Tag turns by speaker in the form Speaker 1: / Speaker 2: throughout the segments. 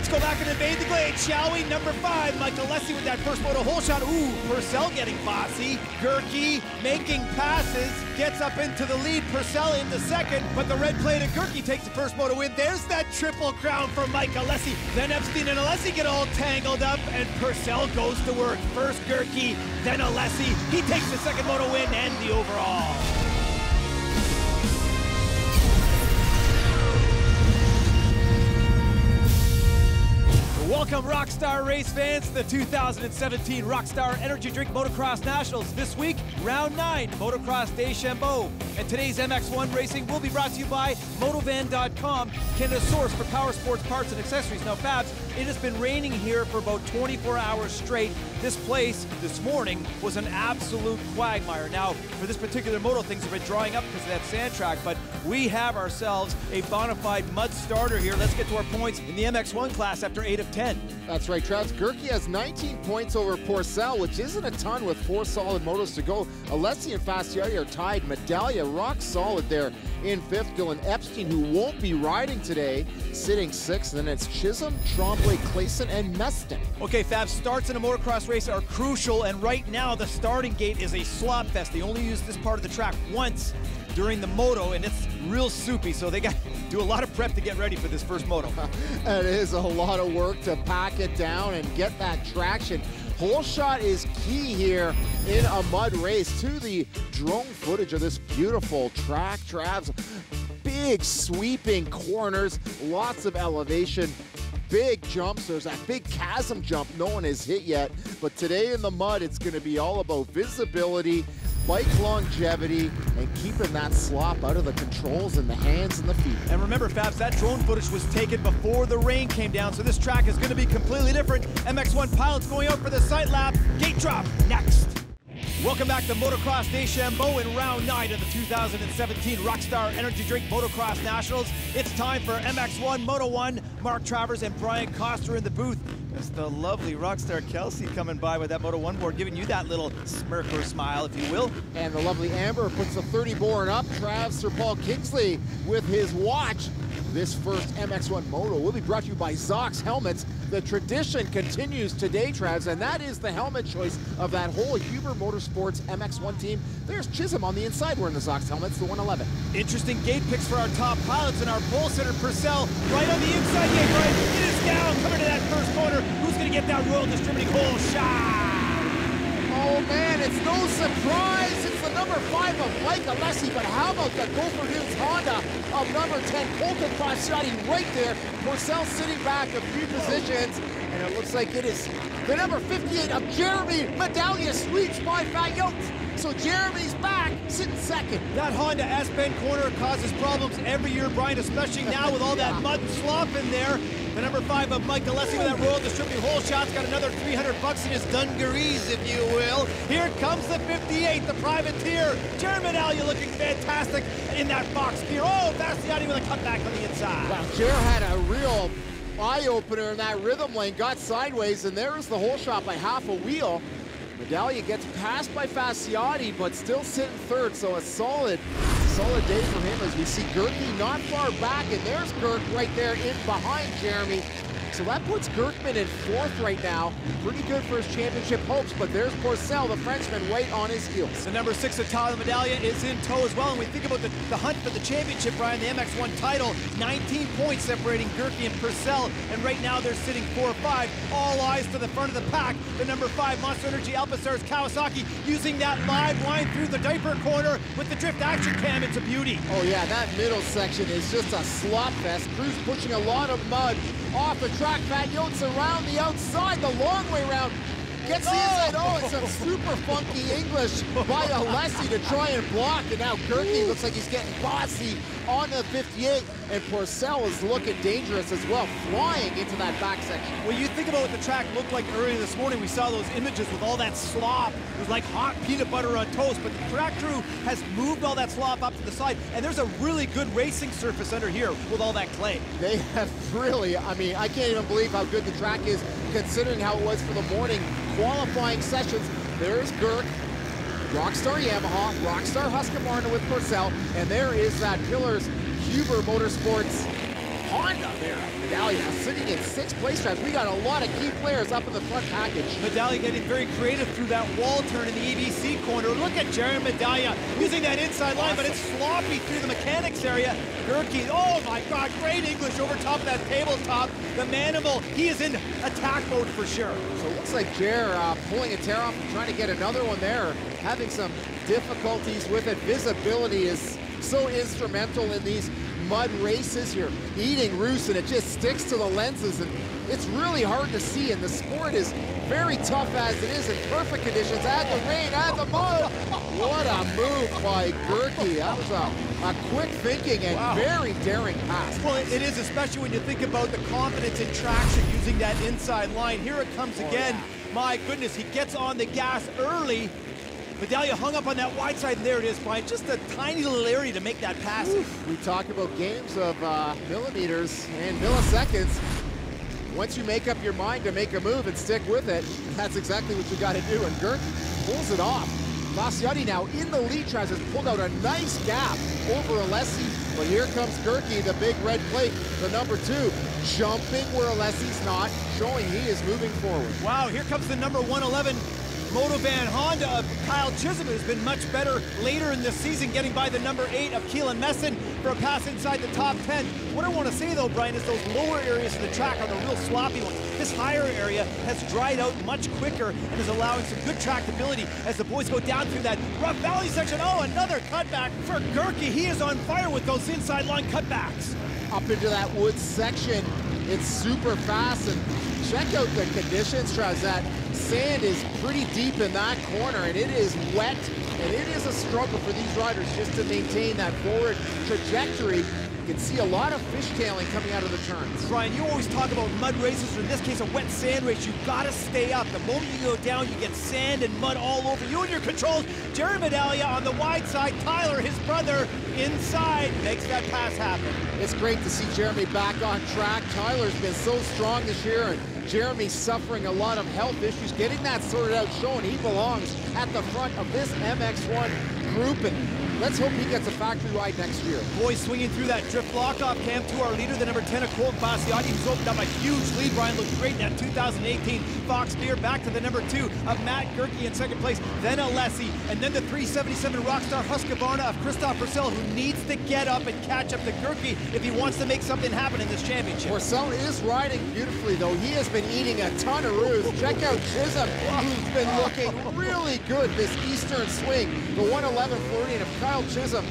Speaker 1: Let's go back and invade the glade, shall we? Number 5, Michael Lessie with that first moto hole shot. Ooh, Purcell getting bossy. Gerke making passes, gets up into the lead. Purcell into second, but the red-plated Gerke takes the first moto win. There's that triple crown for Michael Lessie. Then Epstein and Alessi get all tangled up, and Purcell goes to work. First Gerke, then Alessi. He takes the second moto win and the overall. Welcome, Rockstar race fans, to the 2017 Rockstar Energy Drink Motocross Nationals. This week, round 9, Motocross Deschambault. And today's MX1 racing will be brought to you by Motovan.com, Canada's source for power sports parts and accessories. Now, Fabs, it has been raining here for about 24 hours straight. This place, this morning, was an absolute quagmire. Now, for this particular moto, things have been drying up because of that sand track, but we have ourselves a bona fide mud starter here. Let's get to our points in the MX1 class after 8 of 10.
Speaker 2: That's right, Travis. Gerke has 19 points over Purcell, which isn't a ton with 4 solid motos to go. Alessi and Fasciati are tied. Medaglia rock solid there in 5th. Dylan Epstein, who won't be riding today, sitting 6th. And then it's Chisholm, Tremblay, Clayson, and Meston.
Speaker 1: Okay, Fab, starts in a motocross race are crucial, and right now the starting gate is a slop fest. They only use this part of the track once during the moto, and it's real soupy, so they got to do a lot of prep to get ready for this first moto.
Speaker 2: It is a lot of work to pack it down and get that traction. Hole shot is key here in a mud race. To the drone footage of this beautiful track, Travs. Big sweeping corners, lots of elevation, big jumps. There's that big chasm jump no one has hit yet, but today in the mud it's going to be all about visibility, bike longevity, and keeping that slop out of the controls and the hands and the feet.
Speaker 1: And remember, Fabs, that drone footage was taken before the rain came down, so this track is going to be completely different. MX1 pilots going out for the sight lap. Gate drop next. Welcome back to Motocross Deschambault in round 9 of the 2017 Rockstar Energy Drink Motocross Nationals. It's time for MX1 Moto 1. Mark Travers and Brian Coster in the booth. It's the lovely Rockstar Kelsey coming by with that Moto 1 board, giving you that little smirk or smile, if you will.
Speaker 2: And the lovely Amber puts the 30 board up. Trav, Sir Paul Kingsley with his watch. This first MX1 Moto will be brought to you by Zox Helmets. The tradition continues today, Travs, and that is the helmet choice of that whole Huber Motorsports MX1 team. There's Chisholm on the inside wearing the Zox helmets, the 111.
Speaker 1: Interesting gate picks for our top pilots, and our pole sitter Purcell right on the inside gate, right? It is down, coming to that first corner. Who's going to get that Royal Distributing hole shot?
Speaker 2: Oh man, it's no surprise. It's the number 5 of Mike Alessi, but how about the Gopher News Honda of number 10, Colton Fasciati right there. Purcell sitting back a few positions, and it looks like it is the number 58 of Jeremy Medaglia sweeps by Fat Yokes. So Jeremy's back, sitting second.
Speaker 1: That Honda S-bend corner causes problems every year, Brian, especially now with all that mud and slop in there. The number 5 of Mike Alessi with that Royal Distributing hole shot's got another $300 in his dungarees, if you will. Here comes the 58, the privateer. Jeremy Medaglia looking fantastic in that box gear. Oh, Fasciati with a cutback on the inside.
Speaker 2: Wow, Jer had a real eye-opener in that rhythm lane, got sideways, and there is the hole shot by half a wheel. Medaglia gets passed by Fasciati, but still sitting 3rd, so a solid day for him as we see Gerke not far back, and there's Gerke right there in behind Jeremy. So that puts Gerkman in 4th right now. Pretty good for his championship hopes, but there's Purcell, the Frenchman, right on his heels.
Speaker 1: The number 6 of Tyler Medaglia is in tow as well, and we think about the hunt for the championship, Brian, the MX1 title, 19 points separating Gerke and Purcell, and right now they're sitting 4-5. All eyes to the front of the pack. The number 5 Monster Energy Alpestars Kawasaki using that live line through the diaper corner with the drift action cam. It's a beauty.
Speaker 2: Oh yeah, that middle section is just a slop fest. Cruz pushing a lot of mud off the track. Fat Yotes around the outside, the long way around. Gets the inside. Oh, it's some super funky English by Alessi to try and block. And now Gerke looks like he's getting bossy on the 58. And Purcell is looking dangerous as well, flying into that back section.
Speaker 1: When you think about what the track looked like earlier this morning, we saw those images with all that slop. It was like hot peanut butter on toast, but the track crew has moved all that slop up to the side, and there's a really good racing surface under here with all that clay.
Speaker 2: They have really, I mean, I can't even believe how good the track is considering how it was for the morning qualifying sessions. There's Gerke, Rockstar Yamaha, Rockstar Husqvarna with Purcell, and there is that Pillars Huber Motorsports Honda there. Medallia sitting in 6th place, Travis. We got a lot of key players up in the front package.
Speaker 1: Medallia getting very creative through that wall turn in the ABC corner. Look at Jerry Medallia using that inside line, but it's sloppy through the mechanics area. Gerke, oh my God, great English over top of that tabletop. The Manimal, he is in attack mode for sure.
Speaker 2: So it looks like Jer pulling a tear off and trying to get another one there. Having some difficulties with it. Visibility is so instrumental in these mud races. You're eating roost and it just sticks to the lenses, and it's really hard to see, and the sport is very tough as it is in perfect conditions. Add the rain, add the mud. What a move by Gerke. That was a quick thinking and very daring pass.
Speaker 1: Well, it is, especially when you think about the confidence in traction using that inside line. Here it comes again. My goodness, he gets on the gas early. Medallia hung up on that wide side, and there it is, Brian. Just a tiny little area to make that pass.
Speaker 2: We talk about games of millimeters and milliseconds. Once you make up your mind to make a move and stick with it, that's exactly what you got to do, and Gerke pulls it off. Bastiani now in the lead, tries to pull out a nice gap over Alessi, but here comes Gerke, the big red plate, the number 2, jumping where Alessi's not, showing he is moving forward.
Speaker 1: Wow, here comes the number 111 Motovan Honda of Kyle Chisholm, who's been much better later in this season, getting by the number 8 of Keelan Messin for a pass inside the top 10. What I want to say though, Brian, is those lower areas of the track are the real sloppy ones. This higher area has dried out much quicker and is allowing some good tractability as the boys go down through that rough valley section. Oh, another cutback for Gerke. He is on fire with those inside line cutbacks.
Speaker 2: Up into that woods section, it's super fast, and check out the conditions, Travis. That sand is pretty deep in that corner, and it is wet, and it is a struggle for these riders just to maintain that forward trajectory. You can see a lot of fishtailing coming out of the turns.
Speaker 1: Brian, you always talk about mud races, or in this case a wet sand race. You've got to stay up. The moment you go down, you get sand and mud all over you and your controls. Jerry Medallia on the wide side. Tyler, his brother, inside, makes that pass happen.
Speaker 2: It's great to see Jeremy back on track. Tyler's been so strong this year, and Jeremy's suffering a lot of health issues. Getting that sorted out, showing he belongs at the front of this MX1 group, and let's hope he gets a factory ride next year.
Speaker 1: Boys swinging through that drift lockoff cam to our leader, the number 10 of Colton Bastiani, who's opened up a huge lead. Brian looked great in that 2018 Fox Deer. Back to the number 2 of Matt Gerke in second place, then Alessi, and then the 377 Rockstar Husqvarna of Christophe Purcell, who needs to get up and catch up to Gerke if he wants to make something happen in this championship.
Speaker 2: Purcell is riding beautifully, though. He has been eating a ton of roost. Check out Chisholm, who's been looking really good this eastern swing. The 111 Floridian of Kyle Chisholm.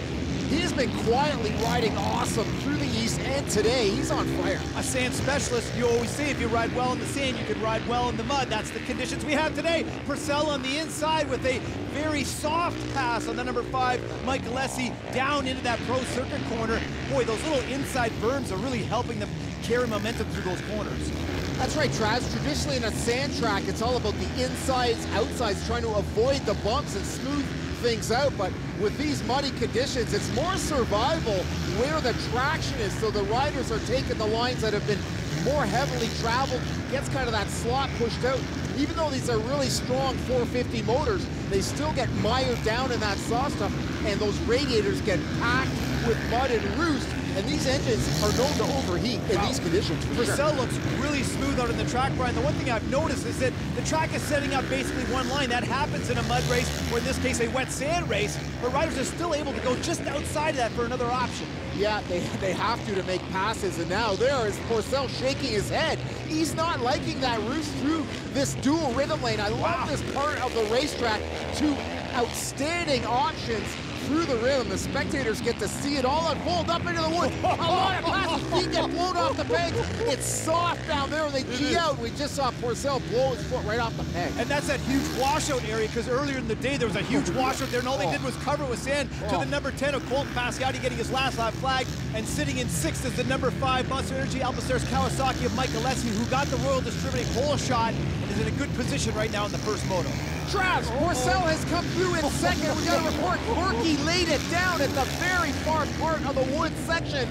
Speaker 2: He's been quietly riding awesome through the east, and today he's on fire.
Speaker 1: A sand specialist, you always say if you ride well in the sand, you can ride well in the mud. That's the conditions we have today. Purcell on the inside with a very soft pass on the number 5, Mike Alessi, down into that pro circuit corner. Boy, those little inside berms are really helping them carry momentum through those corners.
Speaker 2: That's right, Traz. Traditionally in a sand track, it's all about the insides, outsides, trying to avoid the bumps and smooth things out, but with these muddy conditions, it's more survival where the traction is, so the riders are taking the lines that have been more heavily traveled, gets kind of that slot pushed out. Even though these are really strong 450 motors, they still get mired down in that soft stuff, and those radiators get packed with mud and roost, and these engines are known to overheat in these conditions.
Speaker 1: Purcell looks really smooth out in the track, Brian. The one thing I've noticed is that the track is setting up basically one line. That happens in a mud race, or in this case a wet sand race, but riders are still able to go just outside of that for another option.
Speaker 2: Yeah, they have to make passes, and now there is Purcell shaking his head. He's not liking that roost through this dual rhythm lane. I love this part of the racetrack. Two outstanding options through the rim. The spectators get to see it all unfold up into the wood. A lot of passes, feet get blown off the pegs. It's soft down there when they G out. We just saw Purcell blow his foot right off the peg.
Speaker 1: And that's that huge washout area, because earlier in the day there was a huge washout there, and all they did was cover it with sand. To the number 10 of Colton Bastiani getting his last lap flag, and sitting in 6th is the number 5 Monster Energy Alpacers Kawasaki of Mike Alessi, who got the Royal Distributing pole shot and is in a good position right now in the first moto.
Speaker 2: Travis, Purcell has come through in second. We got to report Gerke laid it down at the very far part of the wood section.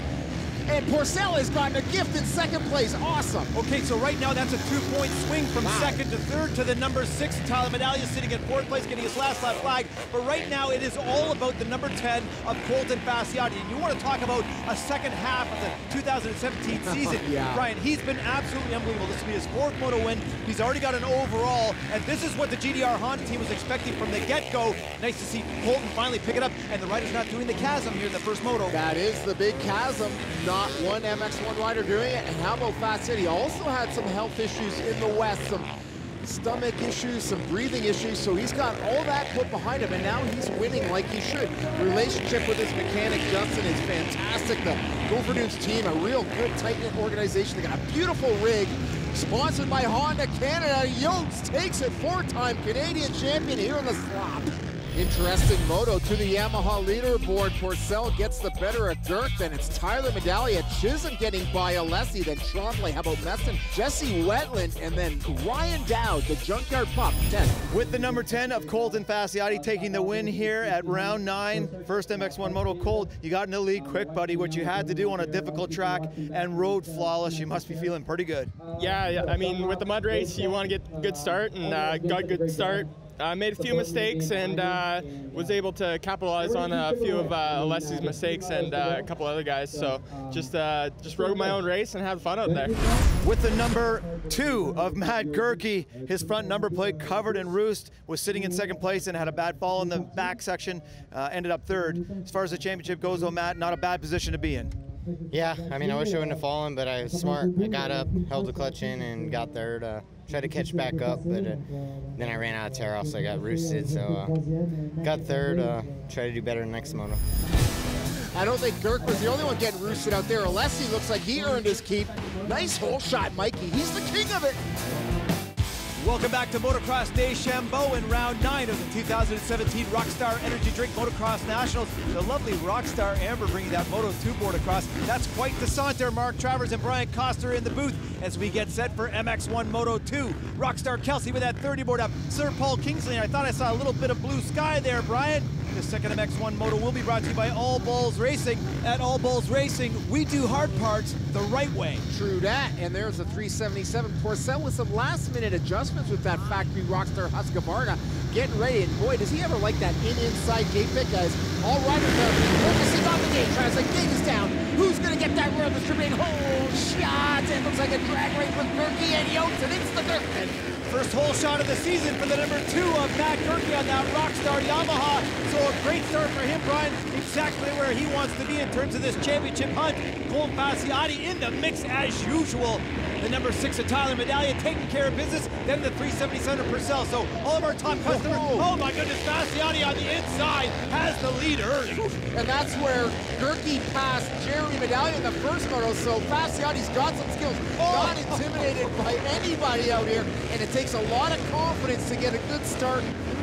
Speaker 2: And Porcel has gotten a gift in second place. Awesome.
Speaker 1: Okay, so right now that's a 2-point swing from second to third to the number 6, Tyler Medaglia, sitting in fourth place, getting his last lap flag. But right now it is all about the number 10 of Colton Fasciotti. And you want to talk about a second half of the 2017 season. Brian, he's been absolutely unbelievable. This will be his 4th moto win. He's already got an overall, and this is what the GDR Honda team was expecting from the get-go. Nice to see Colton finally pick it up, and the rider's not doing the chasm here in the first moto.
Speaker 2: That is the big chasm. Not one MX1 rider doing it. And how about Fasciotti? Also had some health issues in the West, some stomach issues, some breathing issues, so he's got all that put behind him, and now he's winning like he should. The relationship with his mechanic, Justin, is fantastic. The Gopher Dunes team, a real good, tight-knit organization. They got a beautiful rig, sponsored by Honda Canada. Yotes takes it, 4-time Canadian champion here in the slop. Interesting moto to the Yamaha leaderboard. Porcel gets the better of Dirk, then it's Tyler Medaglia. Chisholm getting by Alessi, then Tremblay. How about Meston? Jesse Wetland, and then Ryan Dowd, the Junkyard Pup, 10.
Speaker 1: With the number 10 of Colton Fasciotti taking the win here at round 9. First MX1 moto. Colt, you got in the lead quick, buddy. What you had to do on a difficult track and rode flawless. You must be feeling pretty good.
Speaker 3: Yeah, I mean, with the mud race, you want to get a good start, and got a good start. Made a few mistakes and was able to capitalize on a few of Alessi's mistakes and a couple other guys. So just rode my own race and had fun out there.
Speaker 1: With the number 2 of Matt Gerke, his front number plate covered in roost, was sitting in second place and had a bad fall in the back section, ended up 3rd. As far as the championship goes, though, Matt, not a bad position to be in.
Speaker 4: Yeah, I mean, I wish I wouldn't have fallen, but I was smart. I got up, held the clutch in, and got third. Tried to catch back up, but then I ran out of tear off, so I got roosted. So got third. Try to do better next moto.
Speaker 2: I don't think Dirk was the only one getting roosted out there. Alessi looks like he earned his keep. Nice hole shot, Mikey. He's the king of it.
Speaker 1: Welcome back to Motocross Deschambault in round 9 of the 2017 Rockstar Energy Drink Motocross Nationals. The lovely Rockstar Amber bringing that Moto 2 board across. That's quite the saunter. Mark Travers and Brian Coster in the booth as we get set for MX1 Moto 2. Rockstar Kelsey with that 30 board up. Sir Paul Kingsley, I thought I saw a little bit of blue sky there, Brian. The second MX1 Moto will be brought to you by All Balls Racing. At All Balls Racing, we do hard parts the right way.
Speaker 2: True that, and there's a 377 Porcel with some last-minute adjustments with that factory Rockstar Husqvarna. Getting ready, and boy, does he ever like that inside gate pick, guys. All riders are focusing on the gate track. The gate is down. Who's going to get that road distributing? Hole shot! It looks like a drag race with Gerke and Yotes, and it's the Dirkman.
Speaker 1: First hole shot of the season for the number 2 of Matt Gerke on that Rockstar Yamaha. So a great start for him, Brian. Exactly where he wants to be in terms of this championship hunt. Colton Fasciotti in the mix as usual. The number 6 of Tyler Medaglia taking care of business. Then the 377 Porcel. So all of our top customers. Oh my goodness, Fasciotti on the inside has the lead early.
Speaker 2: And that's where Gerke passed Jeremy Medaglia in the first moto. So Fasciotti's got some skills. Not intimidated by anybody out here. And it takes a lot of confidence to get a good start.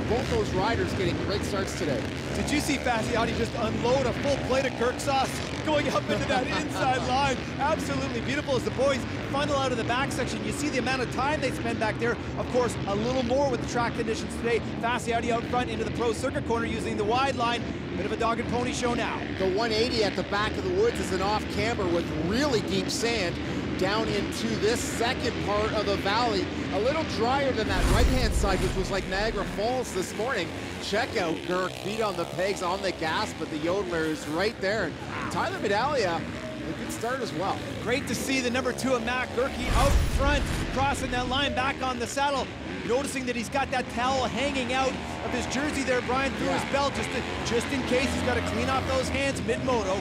Speaker 2: Both those riders getting great starts today.
Speaker 1: Did you see Fasciotti just unload a full plate of Kirk sauce going up into that inside line? Absolutely beautiful as the boys funnel out of the back section. You see the amount of time they spend back there. Of course, a little more with the track conditions today. Fasciotti out front into the pro circuit corner using the wide line. Bit of a dog and pony show now.
Speaker 2: The 180 at the back of the woods is an off-camber with really deep sand down into this second part of the valley. A little drier than that right-hand side, which was like Niagara Falls this morning. Check out Gerke, feet on the pegs, on the gas, but the yodeler is right there. And Tyler Medaglia, a good start as well.
Speaker 1: Great to see the number 2 of Matt Gerke out front, crossing that line back on the saddle. Noticing that he's got that towel hanging out of his jersey there, Brian, through his belt, just in case he's got to clean off those hands mid-moto.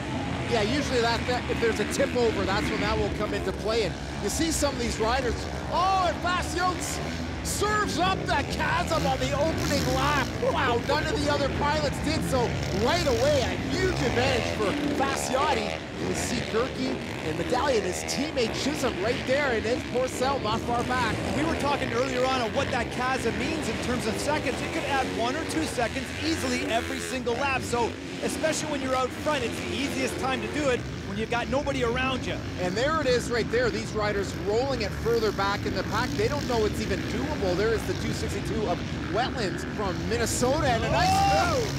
Speaker 2: Yeah, usually that if there's a tip over, that's when that will come into play. And you see some of these riders, and Fasciotti serves up that chasm on the opening lap. Wow, none of the other pilots did so right away. A huge advantage for Fasciotti. You see Gerke and Medaglia and his teammate Chisholm right there, and then Porcel not far back.
Speaker 1: We were talking earlier on what that chasm means in terms of seconds. It could add 1 or 2 seconds easily every single lap. So especially when you're out front, it's the easiest time to do it when you've got nobody around you.
Speaker 2: And there it is right there. These riders rolling it further back in the pack. They don't know it's even doable. There is the 262 of Wetlands from Minnesota, and a nice move.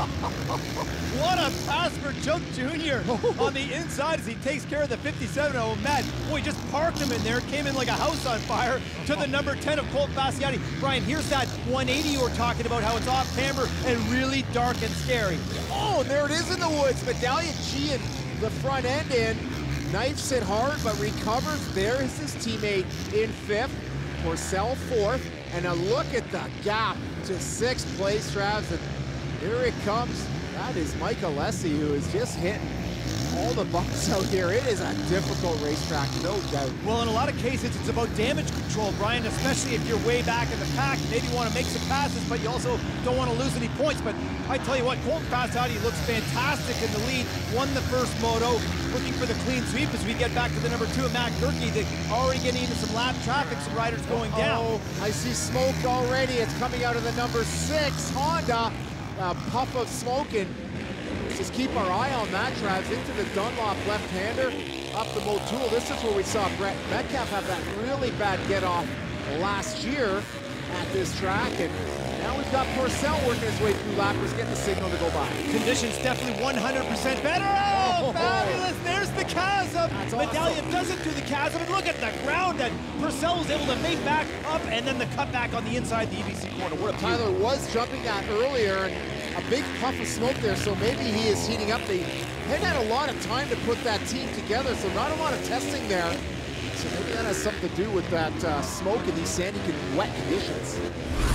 Speaker 1: What a pass for Jump Jr. on the inside as he takes care of the 57. Oh, man. Boy, he just parked him in there. Came in like a house on fire to the number 10 of Colt Fasciotti. Brian, here's that 180 you were talking about, how it's off camber and really dark and scary.
Speaker 2: Oh, there it is in the woods. Medallion G in the front end in. Knifes it hard, but recovers. There is his teammate in 5th. Porcel 4th. And a look at the gap to 6th place, Travis. And here it comes. That is Mike Alessi, who is just hitting all the bumps out here. It is a difficult racetrack, no doubt.
Speaker 1: Well, in a lot of cases, it's about damage control, Brian, especially if you're way back in the pack. Maybe you want to make some passes, but you also don't want to lose any points. But I tell you what, Colt Fasciotti looks fantastic in the lead. Won the first moto, looking for the clean sweep as we get back to the number 2 of Matt Gerke. They're already getting into some lap traffic, some riders going down.
Speaker 2: Oh, I see smoke already. It's coming out of the number 6 Honda. A puff of smoke, and just keep our eye on that, Travis. Into the Dunlop left-hander, up the Motul. This is where we saw Brett Metcalf have that really bad get-off last year at this track, and now we've got Porcel working his way through lappers, getting the signal to go by.
Speaker 1: Conditions definitely 100% better. Oh, fabulous! There's the chasm.
Speaker 2: That's
Speaker 1: Medallion
Speaker 2: awesome.
Speaker 1: doesn't do the chasm, and look at the ground that Purcell was able to make back up, and then the cutback on the inside the EBC corner. What a beauty.
Speaker 2: Tyler was jumping that earlier, and a big puff of smoke there, so maybe he is heating up. They hadn't had a lot of time to put that team together, so not a lot of testing there. So maybe that has something to do with that smoke in these sandy and wet conditions.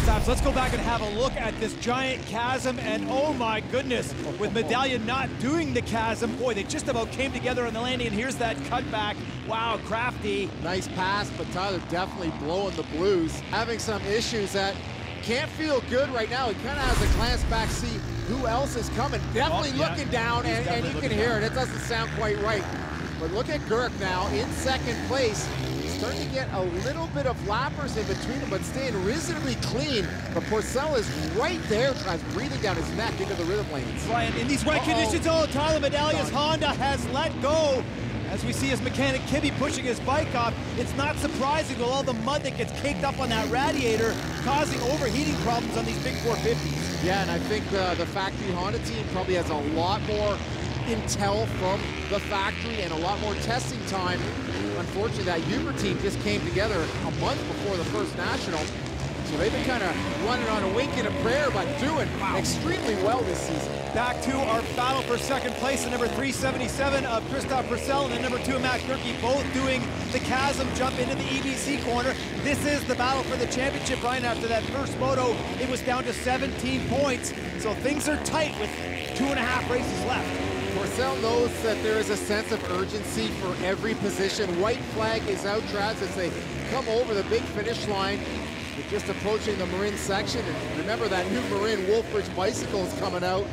Speaker 1: So let's go back and have a look at this giant chasm, and oh my goodness, with Medallion not doing the chasm, boy, they just about came together on the landing, and here's that cutback. Wow, crafty.
Speaker 2: Nice pass, but Tyler definitely blowing the blues. Having some issues that can't feel good right now. He kind of has a glance back, see who else is coming. Definitely looking down, and you can hear it. It doesn't sound quite right. But look at Gerke now in 2nd place. He's starting to get a little bit of lappers in between them, but staying reasonably clean. But Porcel is right there, tries breathing down his neck into the rhythm lanes.
Speaker 1: Brian, in these wet conditions, Tyler Medallion's Honda has let go. As we see his mechanic Kibby pushing his bike off, it's not surprising with all the mud that gets caked up on that radiator, causing overheating problems on these big 450s.
Speaker 2: Yeah, and I think the factory Honda team probably has a lot more intel from the factory and a lot more testing time. Unfortunately, that Uber team just came together a month before the first national, so they've been kind of running on a wink and a prayer, but doing extremely well this season.
Speaker 1: Back to our battle for 2nd place, the number 377 of Christophe Purcell and the number 2 of Matt Gerke, both doing the chasm jump into the EBC corner. This is the battle for the championship, Brian. After that first moto, it was down to 17 points, so things are tight with 2.5 races left.
Speaker 2: Porcel knows that there is a sense of urgency for every position. White flag is out, Travis, as they come over the big finish line. They're just approaching the Marin section, and remember that new Marin Wolfridge bicycle is coming out.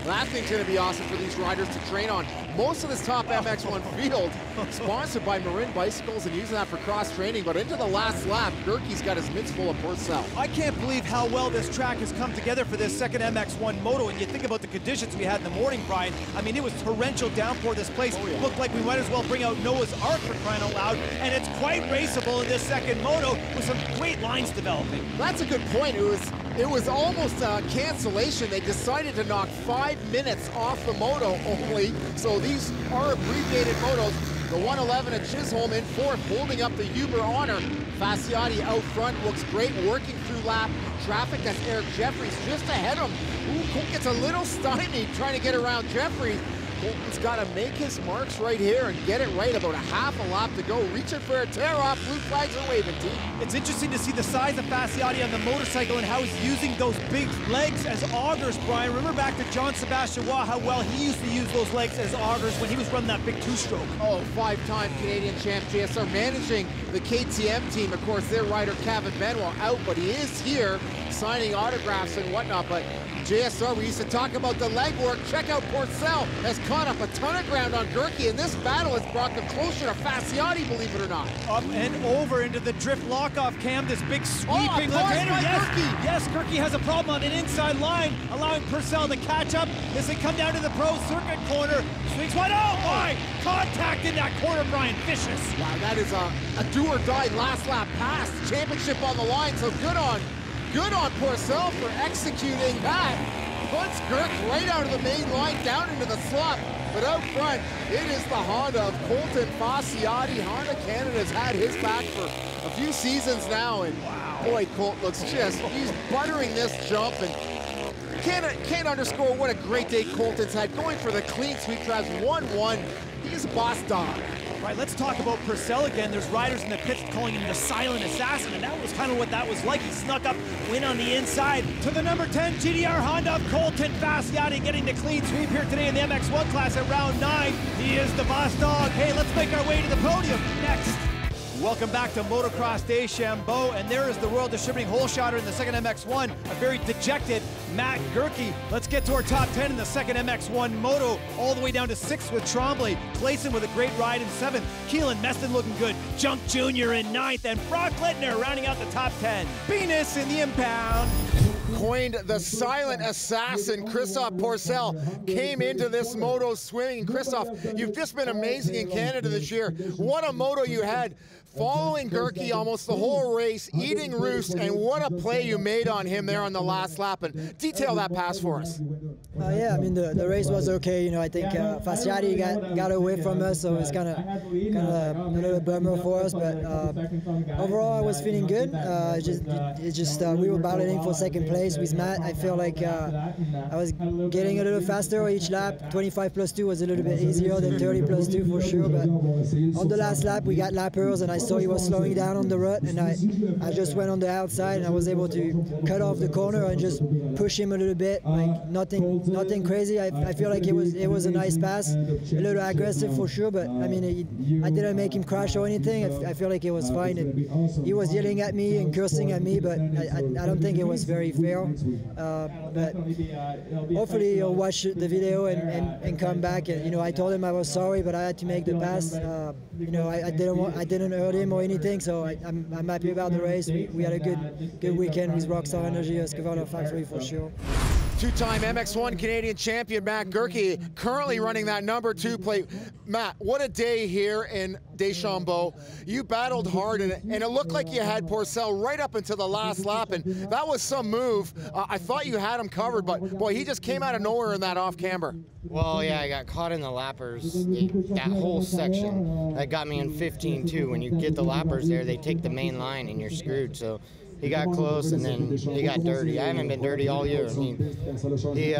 Speaker 2: That thing's going to be awesome for these riders to train on. Most of this top MX1 field sponsored by Marin bicycles and using that for cross training, but into the last lap, Gerke's got his mitts full of Porcel.
Speaker 1: I can't believe how well this track has come together for this 2nd MX1 moto, and you think about the conditions we had in the morning, Brian. I mean, it was torrential downpour. This place looked like we might as well bring out Noah's Ark for crying out loud, and it's quite raceable in this 2nd moto with some great lines developing.
Speaker 2: That's a good point. It was almost a cancellation. They decided to knock 5 minutes off the moto only, so these are abbreviated motos. The 111 at Chisholm in 4th, holding up the Uber honor. Fasciotti out front looks great, working through lap traffic. That's Eric Jeffries just ahead of him. Ooh, Colt gets a little stymied trying to get around Jeffries. Colton's got to make his marks right here and get it right. About a half a lap to go. Reaching for a tear-off. Blue flags are waving, team.
Speaker 1: It's interesting to see the size of Fasciotti on the motorcycle and how he's using those big legs as augers, Brian. Remember back to John Sebastian Waugh, how well he used to use those legs as augers when he was running that big 2-stroke.
Speaker 2: Oh, 5-time Canadian champ JSR managing the KTM team. Of course, their rider Kevin Benoit out, but he is here signing autographs and whatnot. But JSR, we used to talk about the legwork. Check out Porcel has caught up a ton of ground on Gerke, and this battle has brought them closer to Fasciotti, believe it or not.
Speaker 1: Up and over into the drift lock-off, Cam, this big sweeping left-hander. Yes, Gerke has a problem on an inside line, allowing Purcell to catch up as they come down to the pro circuit corner. Swings wide, oh my! Contact in that corner, Brian, vicious.
Speaker 2: Wow, that is a do-or-die last lap pass. Championship on the line, so good on Porcel for executing that. Puts Gerke right out of the main line, down into the slot. But out front, it is the Honda of Colton Fasciotti. Honda Canada's had his back for a few seasons now, and boy, Colt looks he's buttering this jump, and can't underscore what a great day Colton's had, going for the clean sweep, drives 1-1. He's a boss dog.
Speaker 1: Right, let's talk about Purcell again. There's riders in the pits calling him the silent assassin, and that was kind of what that was like. He snuck up, win on the inside to the number 10 GDR Honda of Colton Fasciotti, getting the clean sweep here today in the MX1 class at round 9. He is the boss dog. Hey, let's make our way to the podium next. Welcome back to Motocross Deschambault, and there is the Royal Distributing hole shotter in the second MX1, a very dejected Matt Gerke. Let's get to our top 10 in the second MX1 Moto, all the way down to 6th with Tremblay, Clayson with a great ride in 7th, Keelan Meston looking good, Junk Jr. in 9th, and Brock Littner rounding out the top 10. Venus in the impound.
Speaker 2: Coined the silent assassin, Christophe Porcel came into this moto swinging. Christophe, you've just been amazing in Canada this year. What a moto you had, following Gerke almost the whole race, eating roost, and what a play you made on him there on the last lap. And detail that pass for us.
Speaker 5: Yeah, I mean, the race was okay. You know, I think Fasciotti got away from us, so it's kind of a little bummer for us. But overall, I was feeling good. We were battling for second place with Matt. I feel like I was getting a little faster each lap. 25 plus 2 was a little bit easier than 30 plus 2 for sure. But on the last lap, we got lappers, and I saw he was slowing down on the rut, and I just went on the outside, and I was able to cut off the corner and just push him a little bit, like nothing crazy. I feel like it was a nice pass, a little aggressive for sure, but I mean, I didn't make him crash or anything. I feel like it was fine. He was yelling at me and cursing at me, but I don't think it was very fair. But hopefully he'll watch the video and come back. And, you know, I told him I was sorry, but I had to make the pass. You know, I didn't hurt him or anything, so I'm happy about the race. We had a good weekend with Rockstar Energy Escovedo Factory for sure.
Speaker 2: Two-time MX1 Canadian champion Matt Gerke currently running that number 2 plate. Matt, what a day here in Deschambault. You battled hard, and it looked like you had Porcel right up until the last lap, and that was some move. I thought you had him covered, but boy, he just came out of nowhere in that off-camber.
Speaker 4: Well, yeah, I got caught in the lappers, that whole section. That got me in 15-2. When you get the lappers there, they take the main line and you're screwed. So he got close, and then he got dirty. I haven't been dirty all year. I mean, he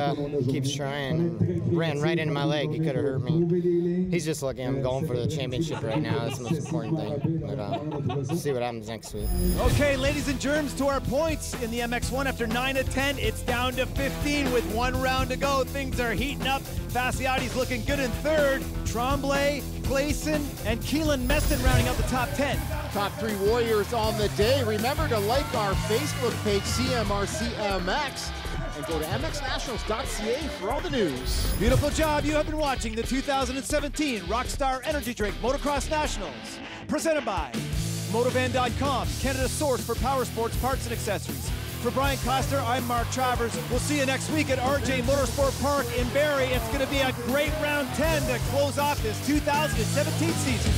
Speaker 4: keeps trying and ran right into my leg. He could have hurt me. He's just lucky I'm going for the championship right now. That's the most important thing. But we'll see what happens next week.
Speaker 1: Okay, ladies and germs, to our points in the MX1 after 9 of 10. It's down to 15 with 1 round to go. Things are heating up. Fasciotti's looking good in 3rd. Tremblay, Clayson, and Keelan Meston rounding out the top 10.
Speaker 2: Top 3 warriors on the day. Remember to like our Facebook page, CMRCMX, and go to mxnationals.ca for all the news.
Speaker 1: Beautiful job. You have been watching the 2017 Rockstar Energy Drink Motocross Nationals, presented by Motovan.com, Canada's source for power sports parts and accessories. For Brian Coster, I'm Mark Travers. We'll see you next week at RJ Motorsport Park in Barrie. It's going to be a great round 10 to close off this 2017 season.